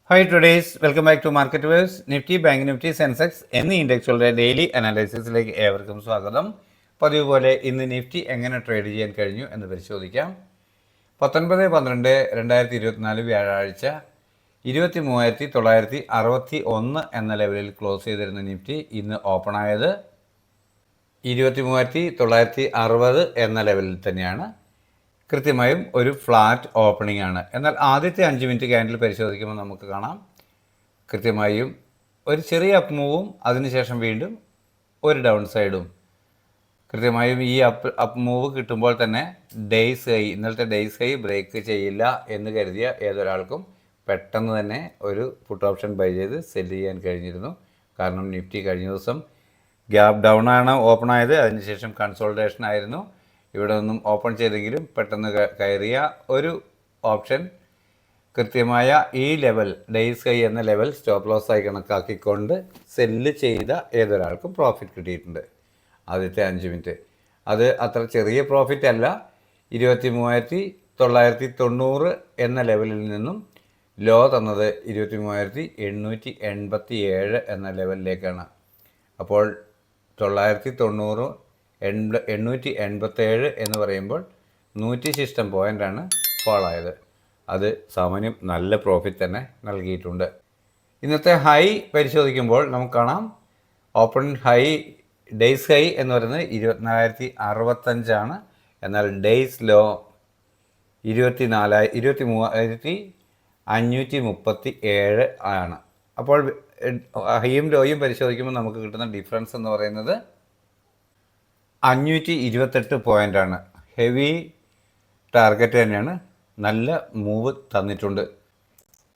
Hi traders, welcome back to market verse. Nifty, bank Nifty, Sensex എന്നീ ഇൻഡെക്സുകളുടെ daily അനാലിസിസിലേക്ക് ഏവർക്കും സ്വാഗതം. പതിവ് പോലെ ഇന്ന് നിഫ്റ്റി എങ്ങനെ ട്രേഡ് ചെയ്യാൻ കഴിഞ്ഞു എന്ന് പരിശോധിക്കാം. 19/12/2024 വ്യാഴാഴ്ച 23,961 എന്ന ലെവലിൽ ക്ലോസ് ചെയ്തിരുന്ന നിഫ്റ്റി ഇന്ന് ഓപ്പൺ ആയത് 23,960 എന്ന ലെവലിൽ തന്നെയാണ്. കൃത്യമായും ഒരു ഫ്ലാറ്റ് ഓപ്പണിംഗ് ആണ്. എന്നാൽ ആദ്യത്തെ 5 മിനിറ്റ് ക്യാൻഡിൽ പരിശോധിക്കുമ്പോൾ നമുക്ക് കാണാം കൃത്യമായും ഒരു ചെറിയ അപ്പ് മൂവും അതിനുശേഷം വീണ്ടും ഒരു ഡൗൺ സൈഡും. കൃത്യമായും ഈ അപ്പ് മൂവ് കിട്ടുമ്പോൾ തന്നെ ഇന്നലത്തെ ഡേയ്സ് ഹൈ ബ്രേക്ക് ചെയ്യില്ല എന്ന് കരുതിയ ഏതൊരാൾക്കും പെട്ടെന്ന് തന്നെ ഒരു പുട്ട് ഓപ്ഷൻ ബൈ ചെയ്ത് സെല് ചെയ്യാൻ കഴിഞ്ഞിരുന്നു. കാരണം നിഫ്റ്റി കഴിഞ്ഞ ദിവസം ഗ്യാപ്പ് ഡൗൺ ആണ് ഓപ്പൺ ആയത്, അതിനുശേഷം കൺസോൾട്ടേഷൻ ആയിരുന്നു. ഇവിടെ നിന്നും ഓപ്പൺ ചെയ്തെങ്കിലും പെട്ടെന്ന് കയറിയ ഒരു ഓപ്ഷൻ കൃത്യമായ ഈ ലെവൽ ഡേയ്സ് ഹൈ എന്ന ലെവൽ സ്റ്റോപ്പ് ലോസായി കണക്കാക്കിക്കൊണ്ട് സെല്ല് ചെയ്ത ഏതൊരാൾക്കും പ്രോഫിറ്റ് കിട്ടിയിട്ടുണ്ട്. ആദ്യത്തെ 5 മിനിറ്റ് അത് അത്ര ചെറിയ പ്രോഫിറ്റ് അല്ല. 23,990 എന്ന ലെവലിൽ നിന്നും ലോ തന്നത് 23,887 എന്ന ലെവലിലേക്കാണ്. അപ്പോൾ 990 887 എന്ന് പറയുമ്പോൾ 100 പോയിൻ്റാണ് ഫാളായത്. അത് സാമാന്യം നല്ല പ്രോഫിറ്റ് തന്നെ നൽകിയിട്ടുണ്ട്. ഇന്നത്തെ ഹൈ പരിശോധിക്കുമ്പോൾ നമുക്ക് കാണാം ഓപ്പൺ ഹൈ ഡേയ്സ് ഹൈ എന്ന് പറയുന്നത് 24,065 എന്നാൽ ഡേയ്സ് ലോ 23,537 ആണ്. അപ്പോൾ ഹൈയും ലോയും പരിശോധിക്കുമ്പോൾ നമുക്ക് കിട്ടുന്ന ഡിഫറൻസ് എന്ന് പറയുന്നത് 528 പോയിൻ്റാണ്. ഹെവി ടാർഗറ്റ് തന്നെയാണ്, നല്ല മൂവ് തന്നിട്ടുണ്ട്.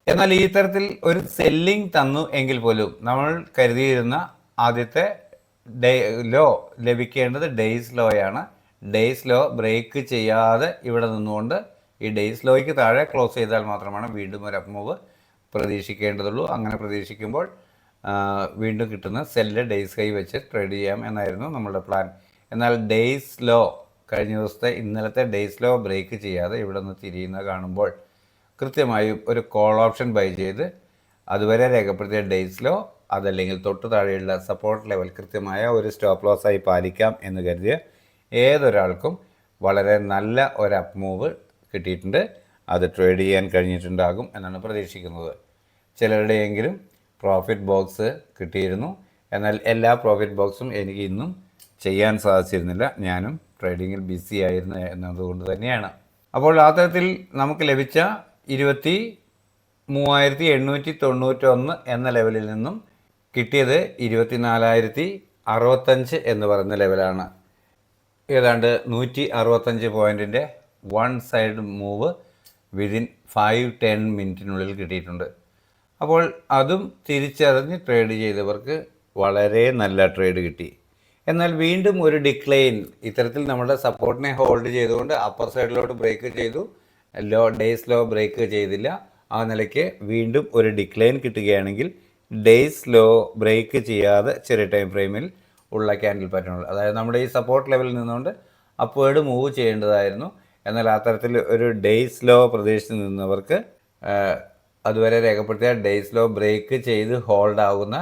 എന്നാൽ ഈ തരത്തിൽ ഒരു സെല്ലിംഗ് തന്നു എങ്കിൽ പോലും നമ്മൾ കരുതിയിരുന്ന ആദ്യത്തെ ലോ ലഭിക്കേണ്ടത് ഡേയ്സ് ലോയാണ്. ഡേയ്സ് ലോ ബ്രേക്ക് ചെയ്യാതെ ഇവിടെ നിന്നുകൊണ്ട് ഈ ഡേയ്സ് ലോയ്ക്ക് താഴെ ക്ലോസ് ചെയ്താൽ മാത്രമാണ് വീണ്ടും ഒരു അപ്പ് മൂവ് പ്രതീക്ഷിക്കേണ്ടതുള്ളൂ. അങ്ങനെ പ്രതീക്ഷിക്കുമ്പോൾ വീണ്ടും കിട്ടുന്ന സെല്ല് ഡേയ്സ് ഹൈ വെച്ച് ട്രേഡ് ചെയ്യാം എന്നായിരുന്നു നമ്മളുടെ പ്ലാൻ. എന്നാൽ ഡേയ്സ് ലോ കഴിഞ്ഞ ദിവസത്തെ ഇന്നലത്തെ ഡേയ്സ് ലോ ബ്രേക്ക് ചെയ്യാതെ ഇവിടെ നിന്ന് തിരിയുന്നത് കാണുമ്പോൾ കൃത്യമായും ഒരു കോൾ ഓപ്ഷൻ ബൈ ചെയ്ത് അതുവരെ രേഖപ്പെടുത്തിയ ഡേയ്സ് ലോ അതല്ലെങ്കിൽ തൊട്ട് താഴെയുള്ള സപ്പോർട്ട് ലെവൽ കൃത്യമായ ഒരു സ്റ്റോപ്പ് ലോസായി പാലിക്കാം എന്ന് കരുതിയ ഏതൊരാൾക്കും വളരെ നല്ല ഒരു അപ്പ് മൂവ് കിട്ടിയിട്ടുണ്ട്. അത് ട്രേഡ് ചെയ്യാൻ കഴിഞ്ഞിട്ടുണ്ടാകും എന്നാണ് പ്രതീക്ഷിക്കുന്നത്. ചിലരുടെയെങ്കിലും പ്രോഫിറ്റ് ബോക്സ് കിട്ടിയിരുന്നു. എന്നാൽ എല്ലാ പ്രോഫിറ്റ് ബോക്സും എനിക്ക് ഇന്നും ചെയ്യാൻ സാധിച്ചിരുന്നില്ല. ഞാനും ട്രേഡിങ്ങിൽ ബിസി ആയിരുന്നു എന്നതുകൊണ്ട് തന്നെയാണ്. അപ്പോൾ ആ തരത്തിൽ നമുക്ക് ലഭിച്ച 23,891 എന്ന ലെവലിൽ നിന്നും കിട്ടിയത് 24,065 എന്ന് പറയുന്ന ലെവലാണ്. ഏതാണ്ട് 165 പോയിൻറ്റിൻ്റെ വൺ സൈഡ് മൂവ് വിതിൻ 5-10 മിനിറ്റിനുള്ളിൽ കിട്ടിയിട്ടുണ്ട്. അപ്പോൾ അതും തിരിച്ചറിഞ്ഞ് ട്രേഡ് ചെയ്തവർക്ക് വളരെ നല്ല ട്രേഡ് കിട്ടി. എന്നാൽ വീണ്ടും ഒരു ഡിക്ലൈൻ ഇത്തരത്തിൽ നമ്മുടെ സപ്പോർട്ടിനെ ഹോൾഡ് ചെയ്തുകൊണ്ട് അപ്പർ സൈഡിലോട്ട് ബ്രേക്ക് ചെയ്തു, ഡേയ്സ് ലോ ബ്രേക്ക് ചെയ്തില്ല. ആ നിലയ്ക്ക് വീണ്ടും ഒരു ഡിക്ലൈൻ കിട്ടുകയാണെങ്കിൽ ഡേയ്സ് ലോ ബ്രേക്ക് ചെയ്യാതെ ചെറിയ ടൈം ഫ്രെയിമിൽ ഉള്ള ക്യാൻഡിൽ പാറ്റേണുകൾ, അതായത് നമ്മുടെ ഈ സപ്പോർട്ട് ലെവലിൽ നിന്നുകൊണ്ട് അപ്വേർഡ് മൂവ് ചെയ്യേണ്ടതായിരുന്നു. എന്നാൽ ആ തരത്തിൽ ഒരു ഡേയ്സ് ലോ പ്രതീക്ഷിച്ച് നിന്നവർക്ക് അതുവരെ രേഖപ്പെടുത്തിയ ഡേയ്സ് ലോ ബ്രേക്ക് ചെയ്ത് ഹോൾഡ് ആകുന്ന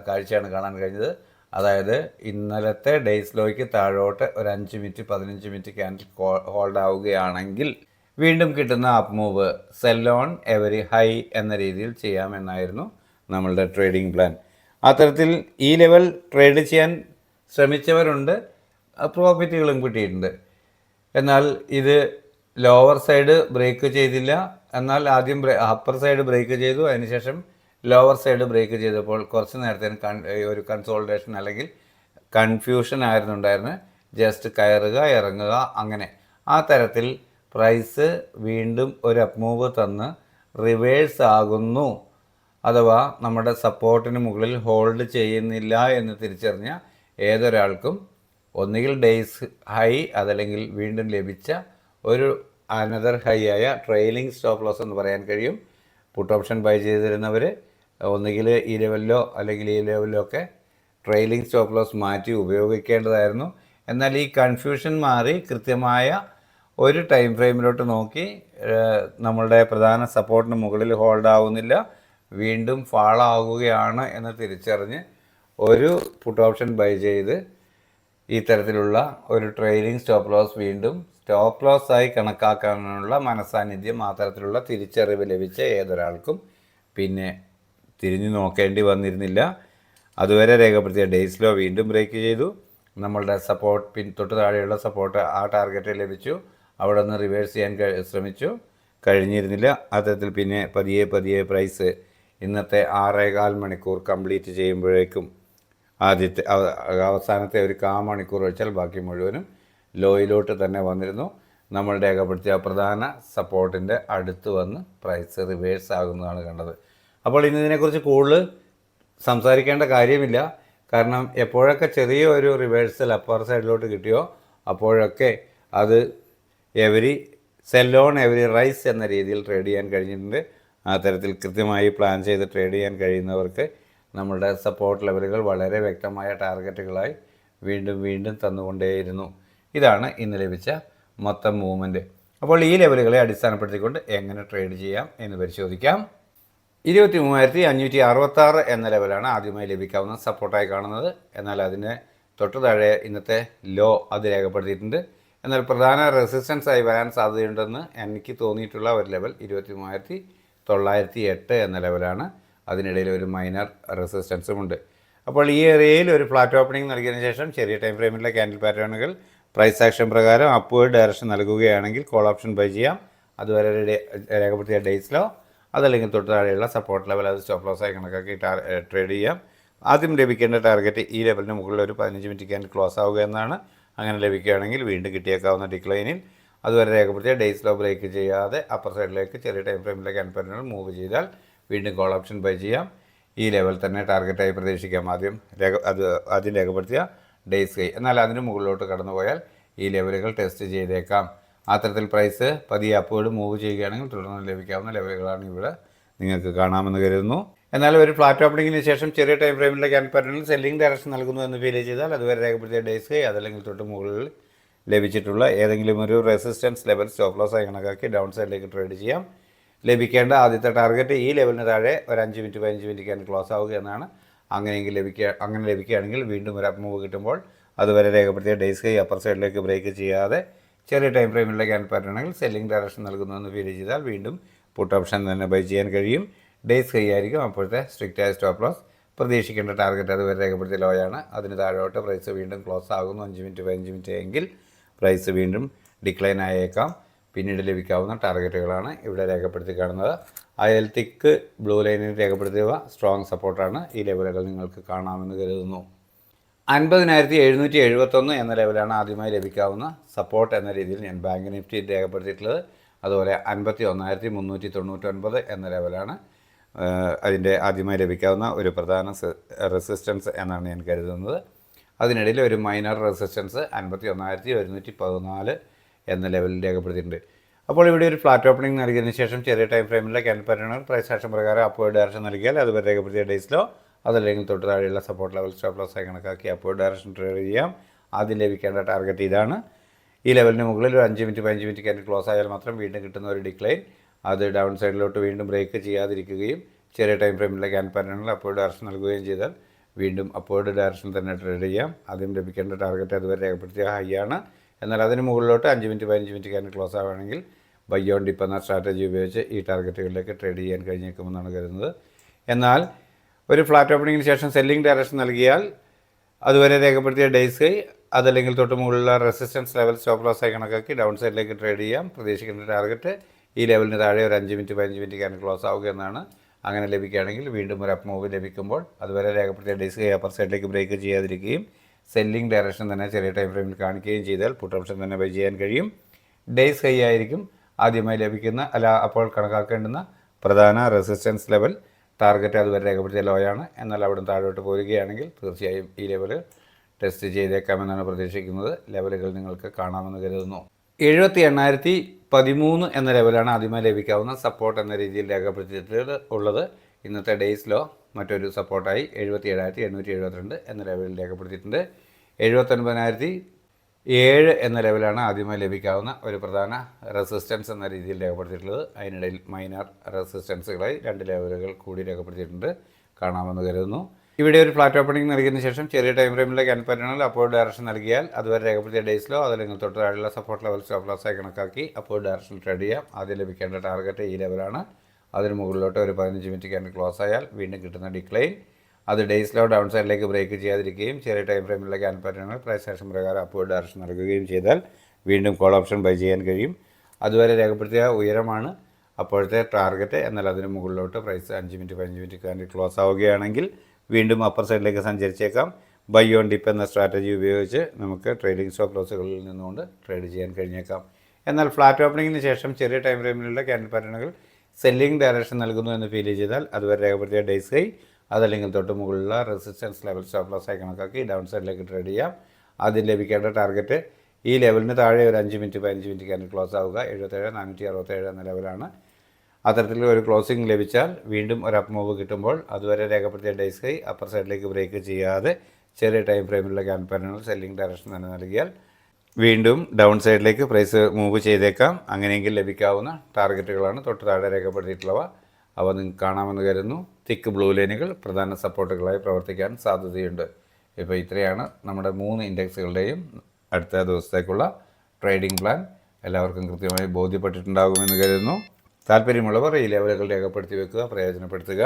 കാഴ്ചയാണ് കാണാൻ കഴിഞ്ഞത്. അതായത് ഇന്നലത്തെ ഡേയ്സ് ലോയ്ക്ക് താഴോട്ട് ഒരു 5 മിനിറ്റ് 15 മിനിറ്റ് ക്യാൻഡിൽ ഹോൾഡ് ആവുകയാണെങ്കിൽ വീണ്ടും കിട്ടുന്ന up move cell on every high എന്ന രീതിയിൽ ചെയ്യാമെന്നായിരുന്നു നമ്മളുടെ ട്രേഡിംഗ് പ്ലാൻ. അത്തരത്തിൽ ഈ ലെവൽ ട്രേഡ് ചെയ്യാൻ ശ്രമിച്ചവരുണ്ട്, പ്രോഫിറ്റുകളും കിട്ടിയിട്ടുണ്ട്. എന്നാൽ ഇത് ലോവർ സൈഡ് ബ്രേക്ക് ചെയ്തില്ല. എന്നാൽ ആദ്യം അപ്പർ സൈഡ് ബ്രേക്ക് ചെയ്തു, അതിനുശേഷം ലോവർ സൈഡ് ബ്രേക്ക് ചെയ്തപ്പോൾ കുറച്ച് നേരത്തെ ഒരു കൺസോൾട്ടേഷൻ അല്ലെങ്കിൽ കൺഫ്യൂഷൻ ആയിരുന്നു ഉണ്ടായിരുന്നത്. ജസ്റ്റ് കയറുക ഇറങ്ങുക അങ്ങനെ. ആ തരത്തിൽ പ്രൈസ് വീണ്ടും ഒരു അപ്പ് മൂവ് തന്ന് റിവേഴ്സ് ആകുന്നു, അഥവാ നമ്മുടെ സപ്പോർട്ടിന് മുകളിൽ ഹോൾഡ് ചെയ്യുന്നില്ല എന്ന് തിരിച്ചറിഞ്ഞ ഏതൊരാൾക്കും ഒന്നുകിൽ ഡേയ്സ് ഹൈ അതല്ലെങ്കിൽ വീണ്ടും ലഭിച്ച ഒരു അനദർ ഹൈ ആയ ട്രെയിലിംഗ് സ്റ്റോപ്പ് ലോസ് എന്ന് പറയാൻ കഴിയും. പുട്ട് ഓപ്ഷൻ ബൈ ചെയ്തിരുന്നവർ ഒന്നുകിൽ ഈ ലെവലിലോ അല്ലെങ്കിൽ ഈ ലെവലിലോ ഒക്കെ ട്രെയിലിംഗ് സ്റ്റോപ്പ് ലോസ് മാറ്റി ഉപയോഗിക്കേണ്ടതായിരുന്നു. എന്നാൽ ഈ കൺഫ്യൂഷൻ മാറി കൃത്യമായ ഒരു ടൈം ഫ്രെയിമിലോട്ട് നോക്കി നമ്മളുടെ പ്രധാന സപ്പോർട്ടിന് മുകളിൽ ഹോൾഡ് ആവുന്നില്ല, വീണ്ടും ഫാളോ ആകുകയാണ് എന്ന് തിരിച്ചറിഞ്ഞ് ഒരു പുട്ട് ഓപ്ഷൻ ബൈ ചെയ്ത് ഈ തരത്തിലുള്ള ഒരു ട്രെയിലിംഗ് സ്റ്റോപ്പ് ലോസ് വീണ്ടും സ്റ്റോപ്പ് ലോസ് ആയി കണക്കാക്കാനുള്ള മനസാന്നിധ്യം ആ തരത്തിലുള്ള തിരിച്ചറിവ് ലഭിച്ച ഏതൊരാൾക്കും പിന്നെ തിരിഞ്ഞു നോക്കേണ്ടി വന്നിരുന്നില്ല. അതുവരെ രേഖപ്പെടുത്തിയ ഡേയ്സ് ലോ വീണ്ടും ബ്രേക്ക് ചെയ്തു. നമ്മളുടെ സപ്പോർട്ട് തൊട്ട് താഴെയുള്ള സപ്പോർട്ട് ആ ടാർഗറ്റ് ലഭിച്ചു. അവിടെ നിന്ന് റിവേഴ്സ് ചെയ്യാൻ ശ്രമിച്ചു, കഴിഞ്ഞിരുന്നില്ല. അത്തരത്തിൽ പിന്നെ പതിയെ പതിയെ പ്രൈസ് ഇന്നത്തെ 6.25 മണിക്കൂർ കംപ്ലീറ്റ് ചെയ്യുമ്പോഴേക്കും അവസാനത്തെ ഒരു 1/4 മണിക്കൂർ ഒഴിച്ചാൽ ബാക്കി മുഴുവനും ലോയിലോട്ട് തന്നെ വന്നിരുന്നു. നമ്മൾ രേഖപ്പെടുത്തിയ പ്രധാന സപ്പോർട്ടിൻ്റെ അടുത്ത് വന്ന് പ്രൈസ് റിവേഴ്സ് ആകുന്നതാണ് കണ്ടത്. അപ്പോൾ ഇതിനെക്കുറിച്ച് കൂടുതൽ സംസാരിക്കേണ്ട കാര്യമില്ല. കാരണം എപ്പോഴൊക്കെ ചെറിയ ഒരു റിവേഴ്സൽ അപ്പർ സൈഡിലോട്ട് കിട്ടിയോ അപ്പോഴൊക്കെ അത് every sell on every rise എന്ന രീതിയിൽ ട്രേഡ് ചെയ്യാൻ കഴിഞ്ഞിട്ടുണ്ട്. ആ തരത്തിൽ കൃത്യമായി പ്ലാൻ ചെയ്ത് ട്രേഡ് ചെയ്യാൻ കഴിയുന്നവർക്ക് നമ്മളുടെ സപ്പോർട്ട് ലെവലുകൾ വളരെ വ്യക്തമായ ടാർഗറ്റുകളായി വീണ്ടും വീണ്ടും തന്നുകൊണ്ടേയിരുന്നു. ഇതാണ് ഇന്ന് ലഭിച്ച മൊത്തം മൂവ്മെൻറ്റ്. അപ്പോൾ ഈ ലെവലുകളെ അടിസ്ഥാനപ്പെടുത്തിക്കൊണ്ട് എങ്ങനെ ട്രേഡ് ചെയ്യാം എന്ന് പരിശോധിക്കാം. 23,566 എന്ന ലെവലാണ് ആദ്യമായി ലഭിക്കാവുന്ന സപ്പോർട്ടായി കാണുന്നത്. എന്നാൽ അതിന് തൊട്ട് താഴെ ഇന്നത്തെ ലോ അത് രേഖപ്പെടുത്തിയിട്ടുണ്ട്. എന്നാൽ പ്രധാന റെസിസ്റ്റൻസ് ആയി വരാൻ സാധ്യതയുണ്ടെന്ന് എനിക്ക് തോന്നിയിട്ടുള്ള ഒരു ലെവൽ 23,908 എന്ന ലെവലാണ്. അതിനിടയിൽ ഒരു മൈനർ റെസിസ്റ്റൻസുമുണ്ട്. അപ്പോൾ ഈ ഏരിയയിൽ ഒരു ഫ്ലാറ്റ് ഓപ്പണിംഗ് നൽകിയതിനു ശേഷം ചെറിയ ടൈം ഫ്രെയിമിലെ ക്യാൻഡിൽ പാറ്റേണുകൾ പ്രൈസ് ആക്ഷൻ പ്രകാരം അപ്വേർഡ് ഡയറക്ഷൻ നൽകുകയാണെങ്കിൽ കോൾ ഓപ്ഷൻ ബൈ ചെയ്യാം. അതുവരെ രേഖപ്പെടുത്തിയ ഡേയ്സ് ലോ അതല്ലെങ്കിൽ തൊട്ട് താഴെയുള്ള സപ്പോർട്ട് ലെവൽ അത് സ്റ്റോപ്പ് ലോസ് ആയി കണക്കാക്കി ട്രേഡ് ചെയ്യാം. ആദ്യം ലഭിക്കേണ്ട ടാർഗറ്റ് ഈ ലെവലിന് മുകളിൽ ഒരു 15 മിനിറ്റ് ക്യാൻഡിൽ ക്ലോസ് ആവുക എന്നാണ്. അങ്ങനെ ലഭിക്കുകയാണെങ്കിൽ വീണ്ടും കിട്ടിയേക്കാവുന്ന ഡിക്ലൈനിൽ അതുവരെ രേഖപ്പെടുത്തിയ ഡേയ്സ് ലോ ബ്രേക്ക് ചെയ്യാതെ അപ്പർ സൈഡിലേക്ക് ചെറിയ ടൈം ഫ്രെയിമിലെ ക്യാൻഡിൽ പാറ്റേണുകൾ മൂവ് ചെയ്താൽ വീണ്ടും കോൾ ഓപ്ഷൻ ബൈ ചെയ്യാം. ഈ ലെവൽ തന്നെ ടാർഗറ്റായി പ്രതീക്ഷിക്കാം. ആദ്യം രേഖപ്പെടുത്തിയ ഡേയ്സ് ഹൈ. എന്നാൽ അതിന് മുകളിലോട്ട് കടന്നു പോയാൽ ഈ ലെവലുകൾ ടെസ്റ്റ് ചെയ്തേക്കാം. അത്തരത്തിൽ പ്രൈസ് പതിയെ അപ്വേർഡ് മൂവ് ചെയ്യുകയാണെങ്കിൽ തുടർന്ന് ലഭിക്കാവുന്ന ലെവലുകളാണ് ഇവിടെ നിങ്ങൾക്ക് കാണാമെന്ന് കരുതുന്നു. എന്നാൽ ഒരു ഫ്ലാറ്റ് ഓപ്പണിങ്ങിന് ശേഷം ചെറിയ ടൈം ഫ്രെയിമിലെ ക്യാൻഡിൽ പാറ്റേണിൽ സെല്ലിംഗ് ഡയറക്ഷൻ നൽകുന്നു എന്ന് ഫീൽ ചെയ്താൽ അതുവരെ രേഖപ്പെടുത്തിയ ഡേയ്സ് ഹൈ അതല്ലെങ്കിൽ തൊട്ട് മുകളിൽ ലഭിച്ചിട്ടുള്ള ഏതെങ്കിലും ഒരു റെസിസ്റ്റൻസ് ലെവൽ സ്റ്റോപ്പ് ലോസ് ആയി കണക്കാക്കി ഡൗൺ സൈഡിലേക്ക് ട്രേഡ് ചെയ്യാം. ലഭിക്കേണ്ട ആദ്യത്തെ ടാർഗറ്റ് ഈ ലെവലിന് താഴെ ഒരു 5 മിനിറ്റ് 15 മിനിറ്റ് ക്യാൻഡിൽ ക്ലോസ് ആവുക എന്നാണ്. അങ്ങനെ ലഭിക്കുകയാണെങ്കിൽ വീണ്ടും ഒരു അപ്പ് മൂവ് കിട്ടുമ്പോൾ അതുവരെ രേഖപ്പെടുത്തിയ ഡേയ്സ് ഹൈ അപ്പർ സൈഡിലേക്ക് ബ്രേക്ക് ചെയ്യാതെ ചെറിയ ടൈം ഫ്രെയിമിലെ ക്യാൻഡിൽ പാറ്റേണുകൾ സെല്ലിംഗ് ഡയറക്ഷൻ നൽകുന്നുവെന്ന് ഫീൽ ചെയ്താൽ വീണ്ടും പുട്ട് ഓപ്ഷൻ തന്നെ ബൈ ചെയ്യാൻ കഴിയും. ഡേയ്സ് ഹൈ ആയിരിക്കും അപ്പോഴത്തെ സ്ട്രിക്റ്റായ സ്റ്റോപ്പ് ലോസ്. പ്രതീക്ഷിക്കേണ്ട ടാർഗറ്റ് അതുവരെ രേഖപ്പെടുത്തിയ ലോയാണ്. അതിന് താഴോട്ട് പ്രൈസ് വീണ്ടും ക്ലോസ് ആകുന്നു 5 മിനിറ്റ് 15 മിനിറ്റ് എങ്കിൽ പ്രൈസ് വീണ്ടും ഡിക്ലൈൻ ആയേക്കാം. പിന്നീട് ലഭിക്കാവുന്ന ടാർഗറ്റുകളാണ് ഇവിടെ രേഖപ്പെടുത്തി കാണുന്നത്. അയൽ തിക്ക് ബ്ലൂ ലൈനിൽ രേഖപ്പെടുത്തിയവ സ്ട്രോങ് സപ്പോർട്ടാണ്. ഈ ലെവലുകൾ നിങ്ങൾക്ക് കാണാമെന്ന് കരുതുന്നു. 50,771 എന്ന ലെവലാണ് ആദ്യമായി ലഭിക്കാവുന്ന സപ്പോർട്ട് എന്ന രീതിയിൽ ഞാൻ ബാങ്ക് നിഫ്റ്റി രേഖപ്പെടുത്തിയിട്ടുള്ളത്. അതുപോലെ 51,399 എന്ന ലെവലാണ് അതിൻ്റെ ആദ്യമായി ലഭിക്കാവുന്ന ഒരു പ്രധാന റെസിസ്റ്റൻസ് എന്നാണ് ഞാൻ കരുതുന്നത്. അതിനിടയിൽ ഒരു മൈനർ റെസിസ്റ്റൻസ് 51,114 എന്ന ലെവലിൽ രേഖപ്പെടുത്തിയിട്ടുണ്ട്. അപ്പോൾ ഇവിടെ ഒരു ഫ്ലാറ്റ് ഓപ്പണിംഗ് നൽകിയതിന് ശേഷം ചെറിയ ടൈം ഫ്രെയിമിലെ ക്യാൻഡിൽ പാറ്റേണുകൾ പ്രൈസ് ആക്ഷൻ പ്രകാരം അപ്വേർഡ് ഡയറക്ഷൻ നൽകിയാൽ അതുവരെ രേഖപ്പെടുത്തിയ ഡേയ്സ് ലോ അതല്ലെങ്കിൽ തൊട്ട് താഴെയുള്ള സപ്പോർട്ട് ലെവൽ സ്റ്റോപ്പ് ലോസ് ആയി കണക്കാക്കി അപ്വേർഡ് ഡയറക്ഷൻ ട്രേഡ് ചെയ്യാം. ആദ്യം ലഭിക്കേണ്ട ടാർഗറ്റ് ഇതാണ്. ഈ ലെവലിന് മുകളിൽ ഒരു 5 മിനിറ്റ് 15 മിനിറ്റ് ക്യാൻഡിൽ ക്ലോസ് ആയാൽ മാത്രം വീണ്ടും കിട്ടുന്ന ഒരു ഡിക്ലൈൻ അത് ഡൗൺ സൈഡിലോട്ട് വീണ്ടും ബ്രേക്ക് ചെയ്യാതിരിക്കുകയും ചെറിയ ടൈം ഫ്രെയിമിലെ ക്യാൻഡിൽ പാറ്റേണുകൾ അപ്വേർഡ് ഡയറക്ഷൻ നൽകുകയും ചെയ്താൽ വീണ്ടും അപ്വേർഡ് ഡയറക്ഷൻ തന്നെ ട്രേഡ് ചെയ്യാം. ആദ്യം ലഭിക്കേണ്ട ടാർഗറ്റ് അതുവരെ രേഖപ്പെടുത്തിയ ഹൈ ആണ്. എന്നാൽ അതിന് മുകളിലോട്ട് 5 മിനിറ്റ് 15 മിനിറ്റ് ക്യാൻഡിൽ ക്ലോസ് ആവുകയാണെങ്കിൽ ബൈ ഓൺ ഡിപ്പ് എന്ന സ്ട്രാറ്റജി ഉപയോഗിച്ച് ഈ ടാർഗറ്റുകളിലേക്ക് ട്രേഡ് ചെയ്യാൻ കഴിഞ്ഞേക്കുമെന്നാണ് കരുതുന്നത്. എന്നാൽ ഒരു ഫ്ലാറ്റ് ഓപ്പണിങ്ങിന് ശേഷം സെല്ലിംഗ് ഡയറക്ഷൻ നൽകിയാൽ അതുവരെ രേഖപ്പെടുത്തിയ ഡേയ്സ് ഹൈ അതല്ലെങ്കിൽ തൊട്ട് മുകളിലുള്ള റെസിസ്റ്റൻസ് ലെവൽ സ്റ്റോപ്പ് ലോസ് ആയി കണക്കാക്കി ഡൗൺ സൈഡിലേക്ക് ട്രേഡ് ചെയ്യാം. പ്രതീക്ഷിക്കുന്ന ടാർഗറ്റ് ഈ ലെവലിന് താഴെ ഒരു 5 മിനിറ്റ് 15 മിനിറ്റ് ക്യാൻഡിൽ ക്ലോസ് ആവുക എന്നാണ്. അങ്ങനെ ലഭിക്കുകയാണെങ്കിൽ വീണ്ടും ഒരു അപ്പ് മൂവ് ലഭിക്കുമ്പോൾ അതുവരെ രേഖപ്പെടുത്തിയ ഡേയ്സ് ഹൈ അപ്പർ സൈഡിലേക്ക് ബ്രേക്ക് ചെയ്യാതിരിക്കുകയും സെല്ലിംഗ് ഡയറക്ഷൻ തന്നെ ചെറിയ ടൈം ഫ്രെയിമിൽ കാണിക്കുകയും ചെയ്താൽ പുട്ട് ഓപ്ഷൻ തന്നെ ബൈ ചെയ്യാൻ കഴിയും. ഡേയ്സ് ഹൈ ആയിരിക്കും ആദ്യമായി ലഭിക്കുന്ന അപ്പോൾ കണക്കാക്കേണ്ടുന്ന പ്രധാന റെസിസ്റ്റൻസ് ലെവൽ. ടാർഗറ്റ് അതുവരെ രേഖപ്പെടുത്തിയ ലോയാണ്. എന്നാൽ അവിടെ താഴോട്ട് പോരുകയാണെങ്കിൽ തീർച്ചയായും ഈ ലെവൽ ടെസ്റ്റ് ചെയ്തേക്കാമെന്നാണ് പ്രതീക്ഷിക്കുന്നത്. ലെവലുകൾ നിങ്ങൾക്ക് കാണാമെന്ന് കരുതുന്നു. 78,013 എന്ന ലെവലാണ് ആദ്യമായി ലഭിക്കാവുന്ന സപ്പോർട്ട് എന്ന രീതിയിൽ രേഖപ്പെടുത്തിയിട്ടുള്ളത്. ഇന്നത്തെ ഡേയ്സ് ലോ മറ്റൊരു സപ്പോർട്ടായി 77,872 എന്ന ലെവലിൽ രേഖപ്പെടുത്തിയിട്ടുണ്ട്. 79,000 7 എന്ന ലെവലാണ് ആദ്യമായി ലഭിക്കാവുന്ന ഒരു പ്രധാന റെസിസ്റ്റൻസ് എന്ന രീതിയിൽ രേഖപ്പെടുത്തിയിട്ടുള്ളത്. അതിനിടയിൽ മൈനർ റെസിസ്റ്റൻസുകളായി 2 ലെവലുകൾ കൂടി രേഖപ്പെടുത്തിയിട്ടുണ്ട്, കാണാമെന്ന് കരുതുന്നു. ഇവിടെ ഒരു ഫ്ലാറ്റ് ഓപ്പണിംഗ് നൽകിയതിന് ശേഷം ചെറിയ ടൈം ഫ്രെയിമിലെ ക്യാൻഡിൽ പാറ്റേണുകൾ അപ്വേർഡ് ഡയറക്ഷൻ നൽകിയാൽ അതുവരെ രേഖപ്പെടുത്തിയ ഡേയ്സിലോ അതല്ലെങ്കിൽ തൊട്ട് താഴെയുള്ള സപ്പോർട്ട് ലെവൽ സ്റ്റോപ്പ് ലോസായി കണക്കാക്കി അപ്വേർഡ് ഡയറക്ഷനിൽ ട്രേഡ് ചെയ്യാം. ആദ്യം ലഭിക്കേണ്ട ടാർഗറ്റ് ഈ ലെവലാണ്. അതിന് മുകളിലോട്ട് ഒരു 15 മിനിറ്റ് ക്യാൻഡിൽ ക്ലോസ് ആയാൽ വീണ്ടും കിട്ടുന്ന ഡിക്ലൈൻ അത് ഡേയ്സിലോ ഡൗൺ സൈഡിലേക്ക് ബ്രേക്ക് ചെയ്യാതിരിക്കുകയും ചെറിയ ടൈം ഫ്രെയിമിലെ ക്യാൻഡിൽ പാറ്റേണുകൾ പ്രൈസ് ആക്ഷൻ പ്രകാരം അപ്വേർഡ് ഡയറക്ഷൻ നൽകുകയും ചെയ്താൽ വീണ്ടും കോൾ ഓപ്ഷൻ ബൈ ചെയ്യാൻ കഴിയും. അതുവരെ രേഖപ്പെടുത്തിയ ഉയരമാണ് അപ്പോഴത്തെ ടാർഗറ്റ്. എന്നാൽ അതിന് മുകളിലോട്ട് price 5 minute 15 minute candle close ആവുകയാണെങ്കിൽ വീണ്ടും അപ്പർ സൈഡിലേക്ക് സഞ്ചരിച്ചേക്കാം. ബൈ ഓൺ ഡിപ്പ് എന്ന സ്ട്രാറ്റജി ഉപയോഗിച്ച് നമുക്ക് ട്രേഡിംഗ് സ്റ്റോപ്പ് ലോസുകളിൽ നിന്നുകൊണ്ട് ട്രേഡ് ചെയ്യാൻ കഴിഞ്ഞേക്കാം. എന്നാൽ ഫ്ലാറ്റ് ഓപ്പണിങ്ങിന് ശേഷം ചെറിയ ടൈം ഫ്രെയിമിലുള്ള ക്യാൻഡിൽ പാറ്റേണുകൾ സെല്ലിംഗ് ഡയറക്ഷൻ നൽകുന്നു എന്ന് ഫീൽ ചെയ്താൽ അതുവരെ രേഖപ്പെടുത്തിയ ഡേയ്സ് ഹൈ അതല്ലെങ്കിൽ തൊട്ട് മുകളിലുള്ള റെസിസ്റ്റൻസ് ലെവൽ സ്റ്റോപ്പ് ലോസായി കണക്കാക്കി ഡൗൺ സൈഡിലേക്ക് ട്രേഡ് ചെയ്യാം. ആദ്യം ലഭിക്കേണ്ട ടാർഗറ്റ് ഈ ലെവലിന് താഴെ ഒരു 5 മിനിറ്റ് 15 മിനിറ്റ് ക്യാൻഡിൽ ക്ലോസ് ആവുക 77,467 എന്ന ലെവലാണ്. അത്തരത്തിൽ ഒരു ക്ലോസിംഗ് ലഭിച്ചാൽ വീണ്ടും ഒരു അപ്പ് മൂവ് കിട്ടുമ്പോൾ അതുവരെ രേഖപ്പെടുത്തിയ ഡേയ്സ് ഹൈ അപ്പർ സൈഡിലേക്ക് ബ്രേക്ക് ചെയ്യാതെ ചെറിയ ടൈം ഫ്രെയിമിലുള്ള ക്യാൻഡിൽ പാറ്റേണുകൾ സെല്ലിംഗ് ഡയറക്ഷൻ തന്നെ നൽകിയാൽ വീണ്ടും ഡൗൺ സൈഡിലേക്ക് പ്രൈസ് മൂവ് ചെയ്തേക്കാം. അങ്ങനെയെങ്കിൽ ലഭിക്കാവുന്ന ടാർഗറ്റുകളാണ് തൊട്ട് താഴെ രേഖപ്പെടുത്തിയിട്ടുള്ളവ. അവ നിങ്ങൾക്ക് കാണാമെന്ന് കരുതുന്നു. തിക്ക് ബ്ലൂ ലൈനുകൾ പ്രധാന സപ്പോർട്ടുകളായി പ്രവർത്തിക്കാൻ സാധ്യതയുണ്ട്. ഇപ്പോൾ ഇത്രയാണ് നമ്മുടെ 3 ഇൻഡെക്സുകളുടെയും അടുത്ത ദിവസത്തേക്കുള്ള ട്രേഡിംഗ് പ്ലാൻ. എല്ലാവർക്കും കൃത്യമായി ബോധ്യപ്പെട്ടിട്ടുണ്ടാകുമെന്ന് കരുതുന്നു. താല്പര്യമുള്ളവർ ഈ ലെവലുകൾ രേഖപ്പെടുത്തി വെക്കുക, പ്രയോജനപ്പെടുത്തുക.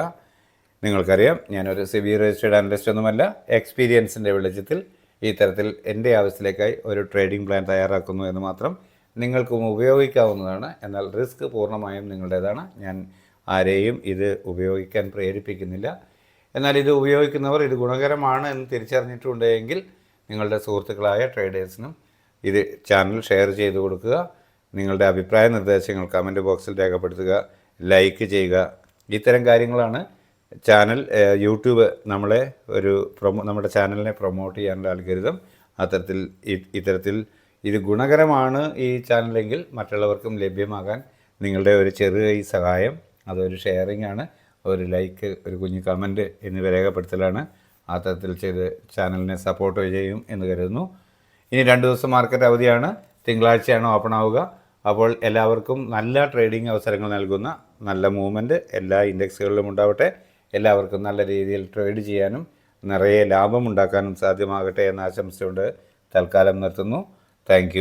നിങ്ങൾക്കറിയാം, ഞാനൊരു സിവിയർ രജിസ്റ്റേർഡ് അനലിസ്റ്റ് ഒന്നുമല്ല. എക്സ്പീരിയൻസിൻ്റെ വെളിച്ചത്തിൽ ഈ തരത്തിൽ എൻ്റെ ആവശ്യത്തിലേക്കായി ഒരു ട്രേഡിംഗ് പ്ലാൻ തയ്യാറാക്കുന്നു എന്ന് മാത്രം. നിങ്ങൾക്കും ഉപയോഗിക്കാവുന്നതാണ്. എന്നാൽ റിസ്ക് പൂർണ്ണമായും നിങ്ങളുടേതാണ്. ഞാൻ ആരെയും ഇത് ഉപയോഗിക്കാൻ പ്രേരിപ്പിക്കുന്നില്ല. എന്നാൽ ഇത് ഉപയോഗിക്കുന്നവർ ഇത് ഗുണകരമാണ് എന്ന് തിരിച്ചറിഞ്ഞിട്ടുണ്ടെങ്കിൽ നിങ്ങളുടെ സുഹൃത്തുക്കളായ ട്രേഡേഴ്സിനും ഇത് ചാനൽ ഷെയർ ചെയ്ത് കൊടുക്കുക. നിങ്ങളുടെ അഭിപ്രായ നിർദ്ദേശങ്ങൾ കമൻറ്റ് ബോക്സിൽ രേഖപ്പെടുത്തുക, ലൈക്ക് ചെയ്യുക. ഇത്തരം കാര്യങ്ങളാണ് ചാനൽ യൂട്യൂബ് നമ്മളെ നമ്മുടെ ചാനലിനെ പ്രൊമോട്ട് ചെയ്യാനുള്ള അൽഗോരിതം. ഇത്തരത്തിൽ ഇത് ഗുണകരമാണ് ഈ ചാനലെങ്കിൽ മറ്റുള്ളവർക്കും ലഭ്യമാകാൻ നിങ്ങളുടെ ഒരു ചെറിയ ഈ സഹായം, അതൊരു ഷെയറിംഗ് ആണ്. ഒരു ലൈക്ക്, ഒരു കുഞ്ഞു കമൻറ്റ് എന്നിവ രേഖപ്പെടുത്തലാണ്. അത്തരത്തിൽ ചെയ്ത് ചാനലിനെ സപ്പോർട്ട് ചെയ്യും എന്ന് കരുതുന്നു. ഇനി 2 ദിവസം മാർക്കറ്റ് അവധിയാണ്. തിങ്കളാഴ്ചയാണ് ഓപ്പൺ ആവുക. അപ്പോൾ എല്ലാവർക്കും നല്ല ട്രേഡിംഗ് അവസരങ്ങൾ നൽകുന്ന നല്ല മൂവ്മെൻറ്റ് എല്ലാ ഇൻഡെക്സുകളിലും ഉണ്ടാവട്ടെ. എല്ലാവർക്കും നല്ല രീതിയിൽ ട്രേഡ് ചെയ്യാനും നിറയെ ലാഭം ഉണ്ടാക്കാനും സാധ്യമാകട്ടെ എന്ന ആശംസയോടെ തൽക്കാലം നിർത്തുന്നു. താങ്ക്